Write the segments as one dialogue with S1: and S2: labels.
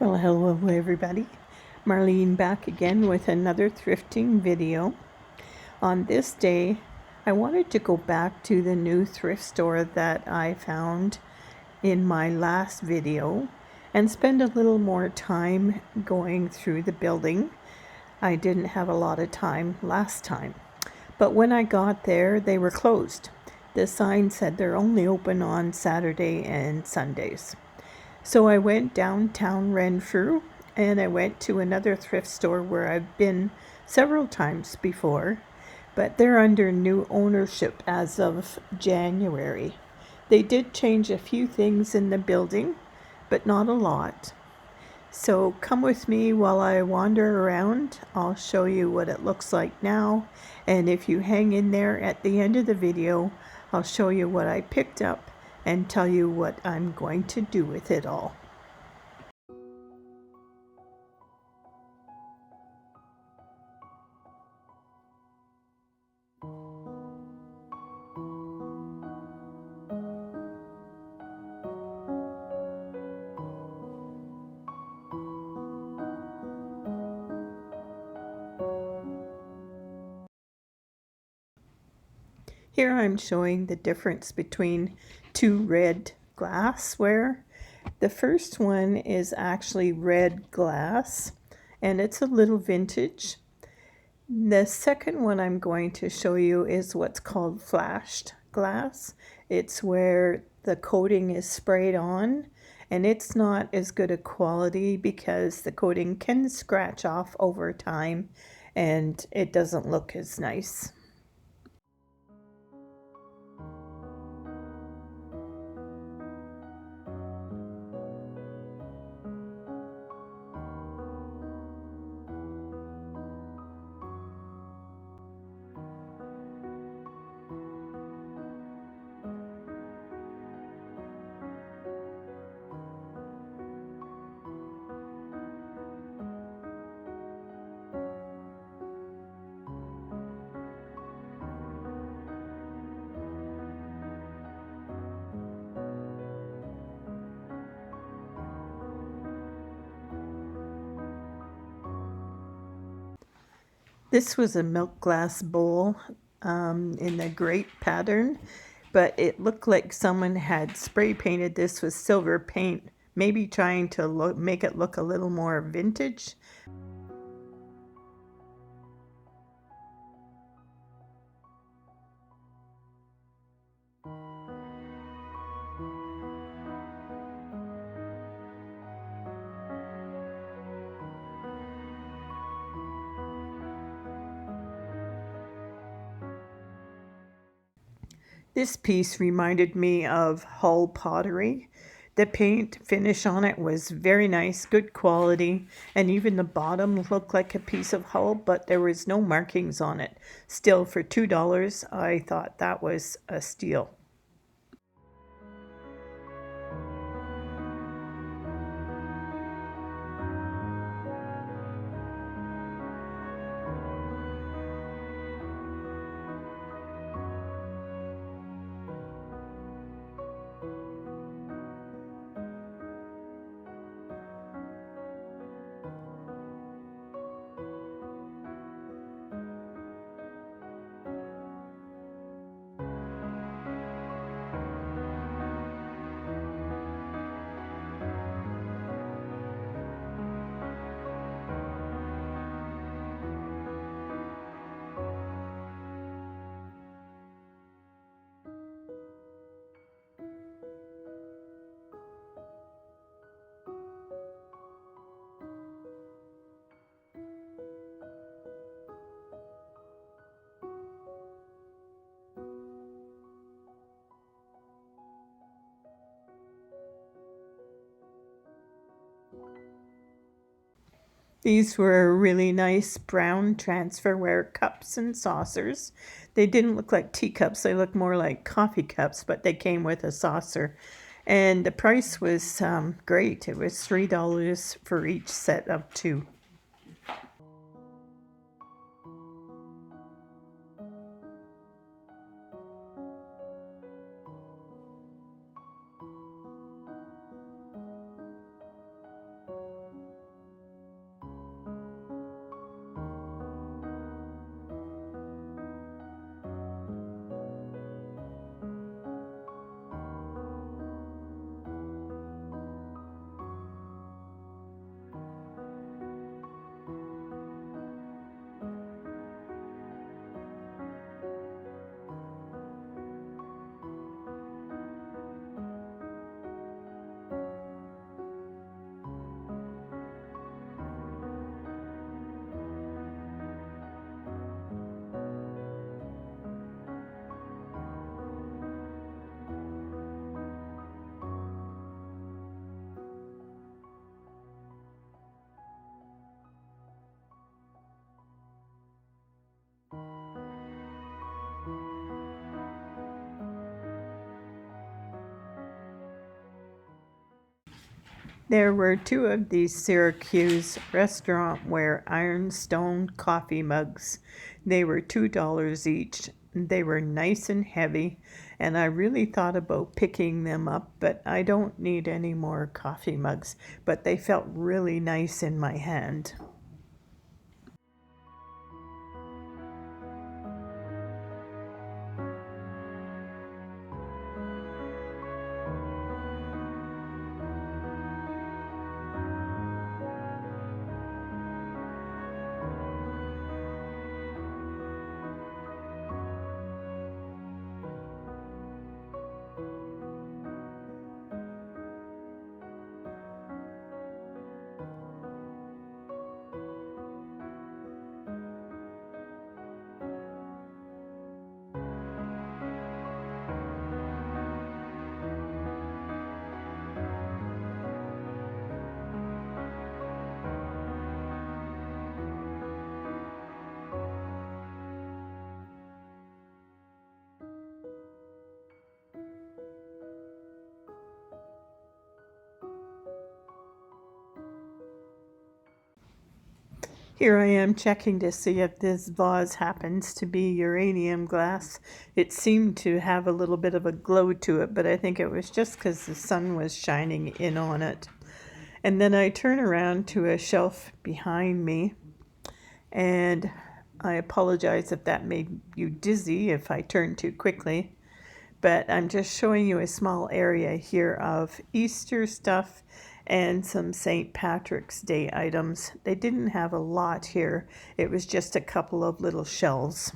S1: Well, hello everybody. Marlene back again with another thrifting video. On this day, I wanted to go back to the new thrift store that I found in my last video and spend a little more time going through the building. I didn't have a lot of time last time, but when I got there, they were closed. The sign said they're only open on Saturday and Sundays. So I went downtown Renfrew and I went to another thrift store where I've been several times before, but they're under new ownership as of January. They did change a few things in the building, but not a lot. So come with me while I wander around. I'll show you what it looks like now, and if you hang in there at the end of the video, I'll show you what I picked up and tell you what I'm going to do with it all. Here I'm showing the difference between two red glassware. The first one is actually red glass, and it's a little vintage. The second one I'm going to show you is what's called flashed glass. It's where the coating is sprayed on, and it's not as good a quality because the coating can scratch off over time and it doesn't look as nice. This was a milk glass bowl in the grape pattern, but it looked like someone had spray painted this with silver paint, maybe trying to make it look a little more vintage. This piece reminded me of Hull pottery. The paint finish on it was very nice, good quality, and even the bottom looked like a piece of Hull, but there was no markings on it. Still, for $2, I thought that was a steal. These were really nice brown transferware cups and saucers. They didn't look like teacups, they looked more like coffee cups, but they came with a saucer. And the price was great. It was $3 for each set of two. There were two of these Syracuse restaurant-ware ironstone coffee mugs. They were $2 each. They were nice and heavy, and I really thought about picking them up, but I don't need any more coffee mugs. But they felt really nice in my hand. Here I am checking to see if this vase happens to be uranium glass. It seemed to have a little bit of a glow to it, but I think it was just because the sun was shining in on it. And then I turn around to a shelf behind me, and I apologize if that made you dizzy if I turn too quickly. But I'm just showing you a small area here of Easter stuff and some St. Patrick's Day items. They didn't have a lot here. It was just a couple of little shelves.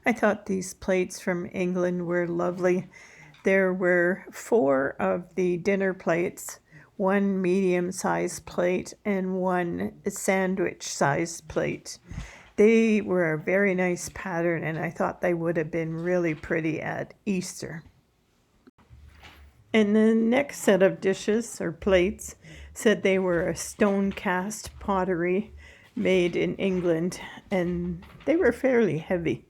S1: I thought these plates from England were lovely. There were 4 of the dinner plates, one medium-sized plate and one sandwich-sized plate. They were a very nice pattern, and I thought they would have been really pretty at Easter. And the next set of dishes or plates said they were a stone cast pottery made in England, and they were fairly heavy.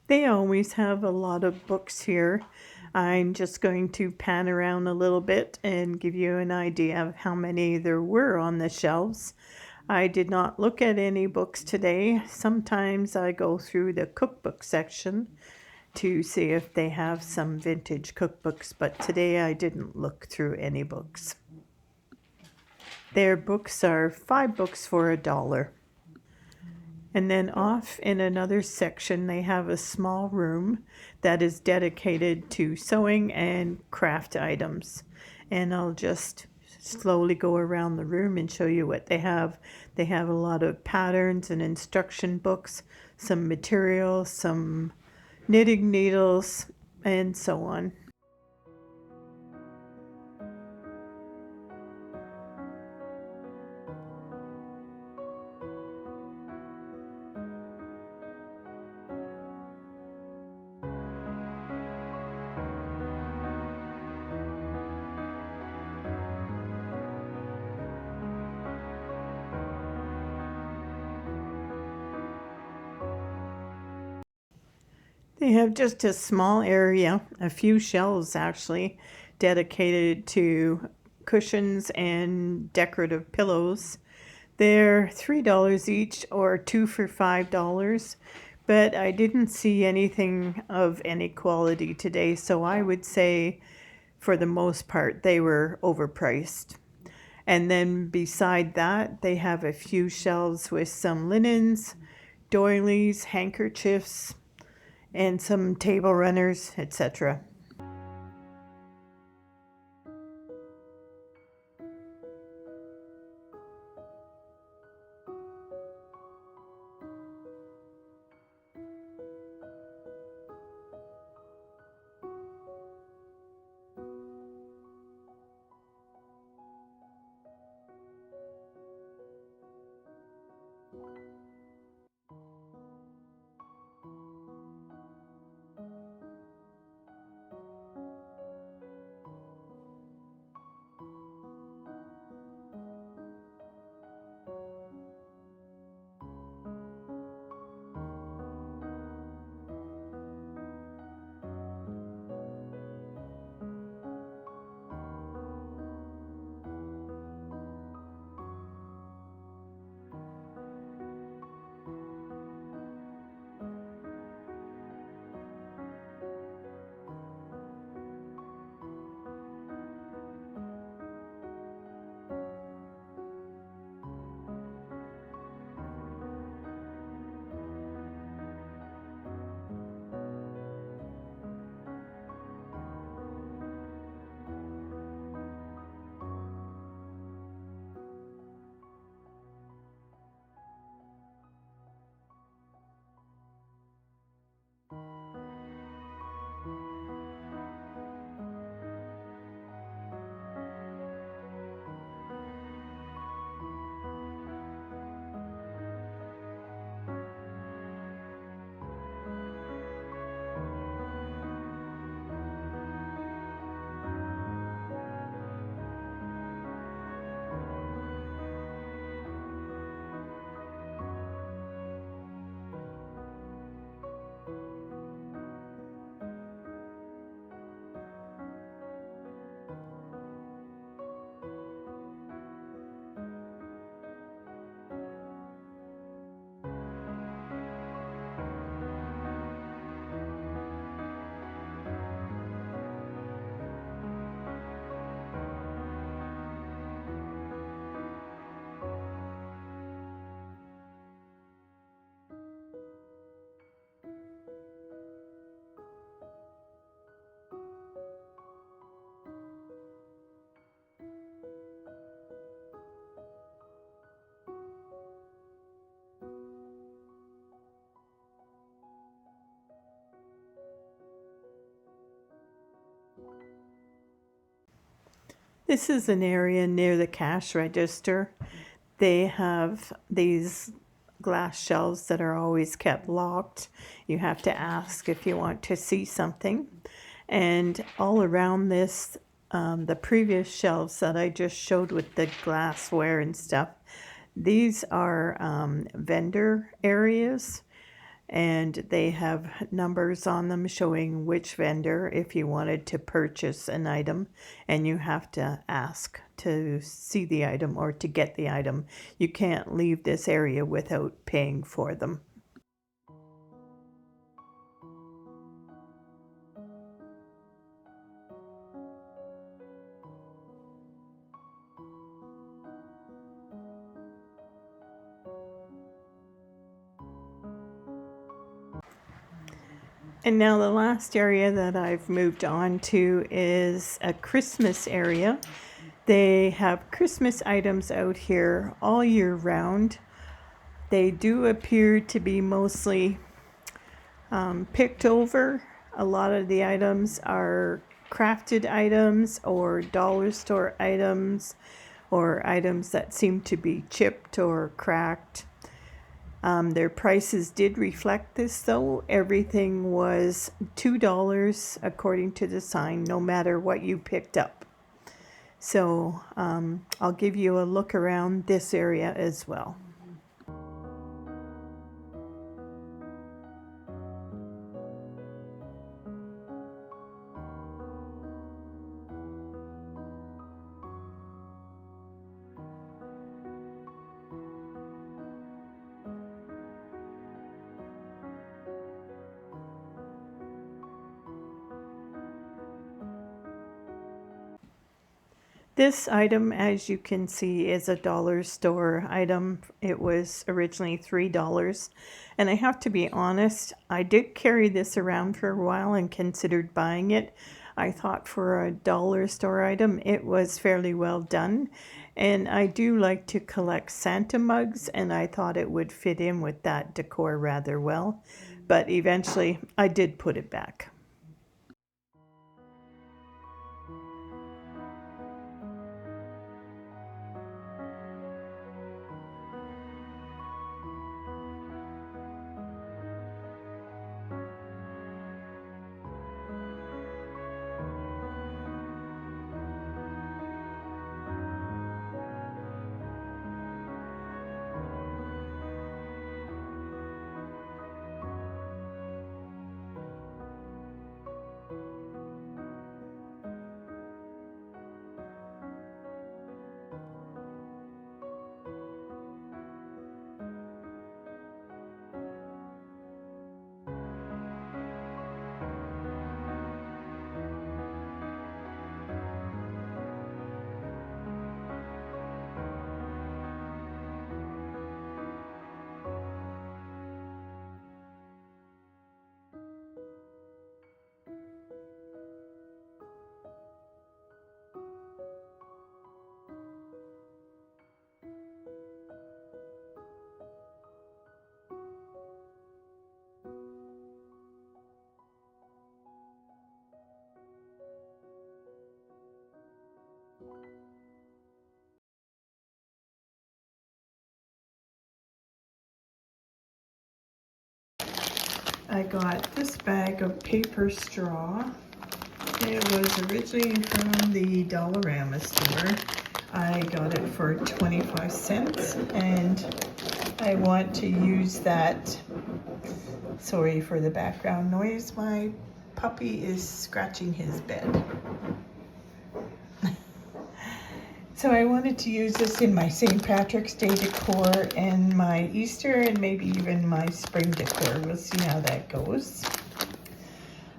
S1: They always have a lot of books here. I'm just going to pan around a little bit and give you an idea of how many there were on the shelves. I did not look at any books today. Sometimes I go through the cookbook section to see if they have some vintage cookbooks, but today I didn't look through any books. Their books are 5 books for $1. And then off in another section, they have a small room that is dedicated to sewing and craft items. And I'll just slowly go around the room and show you what they have. They have a lot of patterns and instruction books, some materials, some knitting needles, and so on. They have just a small area, a few shelves actually, dedicated to cushions and decorative pillows. They're $3 each or two for $5, but I didn't see anything of any quality today, so I would say for the most part they were overpriced. And then beside that, they have a few shelves with some linens, doilies, handkerchiefs, and some table runners, etc. This is an area near the cash register. They have these glass shelves that are always kept locked. You have to ask if you want to see something. And all around this, the previous shelves that I just showed with the glassware and stuff, these are vendor areas, and they have numbers on them showing which vendor if you wanted to purchase an item, and you have to ask to see the item or to get the item. You can't leave this area without paying for them. And now the last area that I've moved on to is a Christmas area. They have Christmas items out here all year round. They do appear to be mostly picked over. A lot of the items are crafted items or dollar store items or items that seem to be chipped or cracked. Their prices did reflect this though. Everything was $2 according to the sign, no matter what you picked up. So I'll give you a look around this area as well. This item, as you can see, is a dollar store item. It was originally $3. And I have to be honest, I did carry this around for a while and considered buying it. I thought for a dollar store item, it was fairly well done. And I do like to collect Santa mugs, and I thought it would fit in with that decor rather well. But eventually, I did put it back. I got this bag of paper straw. It was originally from the Dollarama store. I got it for 25 cents and I want to use that. Sorry for the background noise. My puppy is scratching his bed. So I wanted to use this in my St. Patrick's Day decor and my Easter and maybe even my spring decor. We'll see how that goes.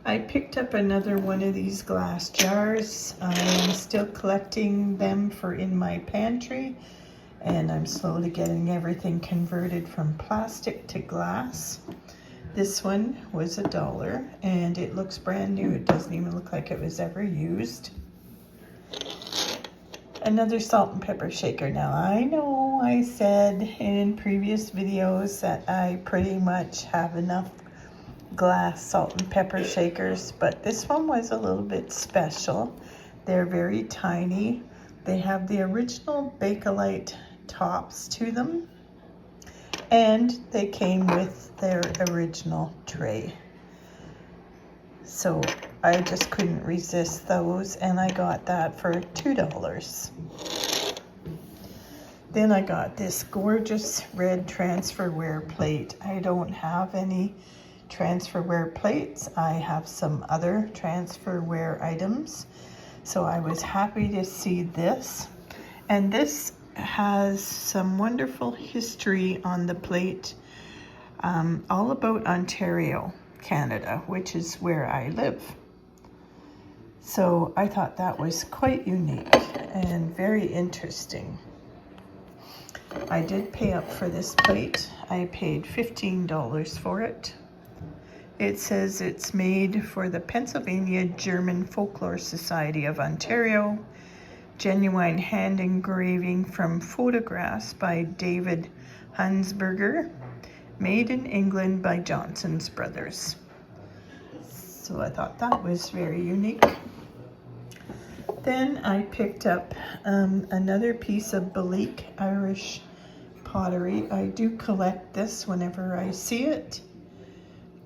S1: I picked up another one of these glass jars. I am still collecting them for in my pantry, and I'm slowly getting everything converted from plastic to glass. This one was $1 and it looks brand new. It doesn't even look like it was ever used. Another salt and pepper shaker. Now I know I said in previous videos that I pretty much have enough glass salt and pepper shakers, but this one was a little bit special. They're very tiny. They have the original Bakelite tops to them, and they came with their original tray. So I just couldn't resist those, and I got that for $2. Then I got this gorgeous red transferware plate. I don't have any transferware plates. I have some other transferware items. So I was happy to see this. And this has some wonderful history on the plate, all about Ontario, Canada, which is where I live. So I thought that was quite unique and very interesting. I did pay up for this plate. I paid $15 for it. It says it's made for the Pennsylvania German Folklore Society of Ontario. Genuine hand engraving from photographs by David Hunsberger. Made in England by Johnson's Brothers. So I thought that was very unique. Then I picked up another piece of Belique Irish pottery. I do collect this whenever I see it,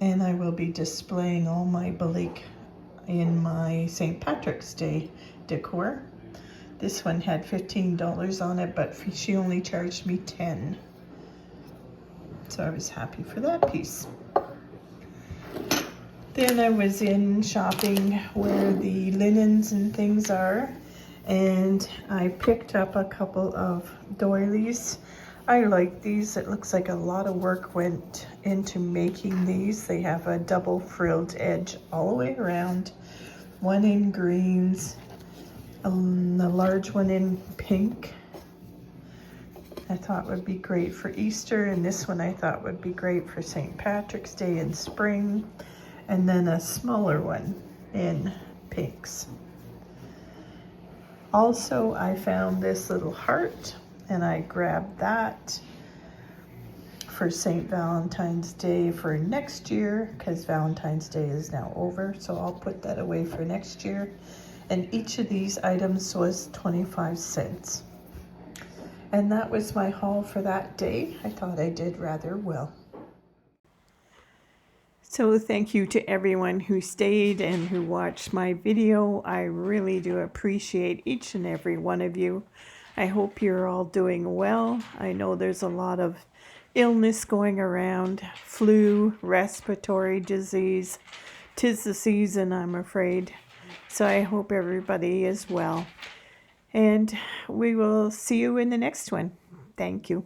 S1: and I will be displaying all my Belique in my St. Patrick's Day decor. This one had $15 on it, but she only charged me $10. So I was happy for that piece. Then I was in shopping where the linens and things are, and I picked up a couple of doilies. I like these. It looks like a lot of work went into making these. They have a double frilled edge all the way around, one in greens, The large one in pink I thought would be great for Easter, and this one I thought would be great for St. Patrick's Day in spring, and then a smaller one in pinks. Also, I found this little heart, and I grabbed that for St. Valentine's Day for next year, because Valentine's Day is now over, so I'll put that away for next year. And each of these items was 25 cents. And that was my haul for that day. I thought I did rather well. So thank you to everyone who stayed and who watched my video. I really do appreciate each and every one of you. I hope you're all doing well. I know there's a lot of illness going around, flu, respiratory disease. 'Tis the season, I'm afraid. So I hope everybody is well. And we will see you in the next one. Thank you.